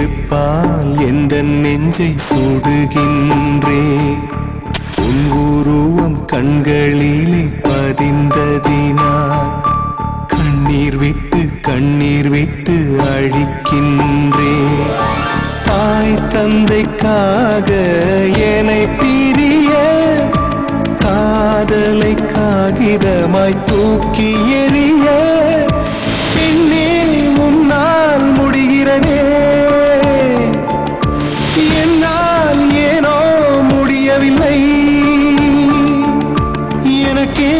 நெருப்பால் எந்த நெஞ்சை சுடுகின்றே உன் உருவம் கண்களிலே பதிந்ததினால் கண்ணீர் விட்டு அழிக்கின்றே தாய் தந்தைக்காக என்னை பிரிய காதலை காகிதமாய் தூக்கி எறிய பின்னே முன்னால் முடிகிறதே என்னால் ஏனோ முடியவில்லை எனக்கே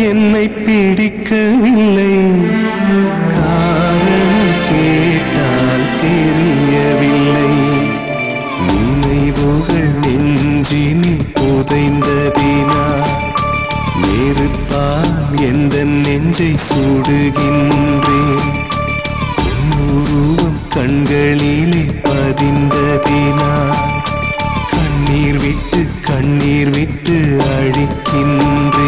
என்னை பிடிக்கவில்லை காரணம் கேட்டால் தெரியவில்லை நினைவுகள் நெஞ்சினில் புதைந்ததினால் நெருப்பால் எந்த நெஞ்சை சுடுகின்றேன் உருவம் கண்களிலே பதிந்ததினால் கண்ணீர் விட்டு அழிக்கின்றேன்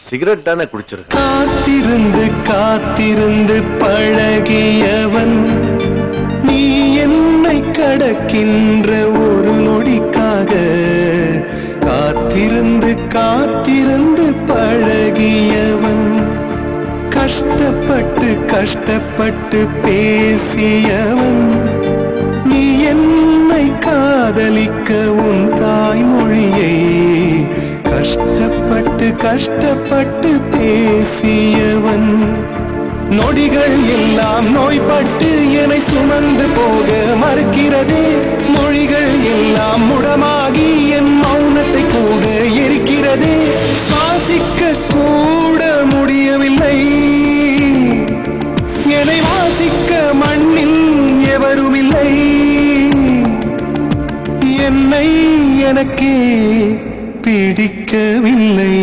சிகரெட் தானே குடிச்சிருக்க. காத்திருந்து பழகியவன் நீ என்னை கடக்கின்ற ஒரு நொடிக்காக காத்திருந்து பழகியவன் கஷ்டப்பட்டு பேசியவன் நீ என்னை காதலிக்க உன் தாய்மொழியை கஷ்டப்பட்டு பேசியவன் நொடிகள் எல்லாம் நோய்பட்டு என்னை சுமந்து போக மறுக்கிறதே மொழிகள் எல்லாம் முடமாகி என் மௌனத்தை கூட எரிக்கிறதே சுவாசிக்க கூட முடியவில்லை என்னை வாசிக்க மண்ணில் எவருமில்லை என்னை எனக்கே பிடிக்கவில்லை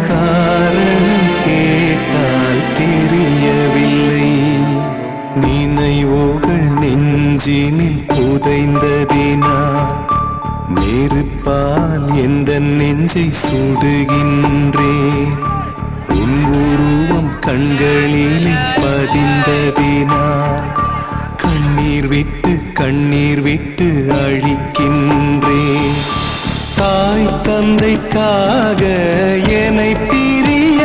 காரணம் கேட்டால் தெரியவில்லை நினைவுகள் நெஞ்சினில் புதைந்ததினால் நெருப்பால் எந்த நெஞ்சை சுடுகின்றேன் உன் உருவம் கண்களிலே பதிந்ததினால் கண்ணீர் விட்டு அழிக்கின்றேன் தாய் தந்தைக்காக என்னை பிரிய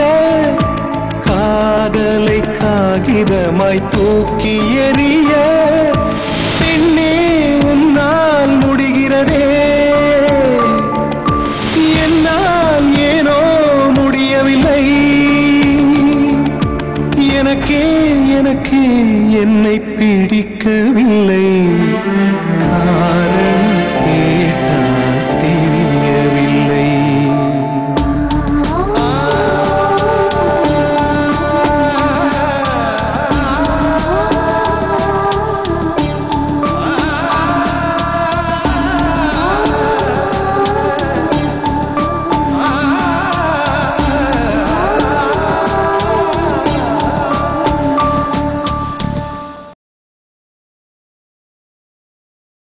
காதலை காகிதமாய் தூக்கி எறிய பின்னே உன்னால் முடிகிறதே என்னால் ஏனோ முடியவில்லை எனக்கே என்னை பிடிக்க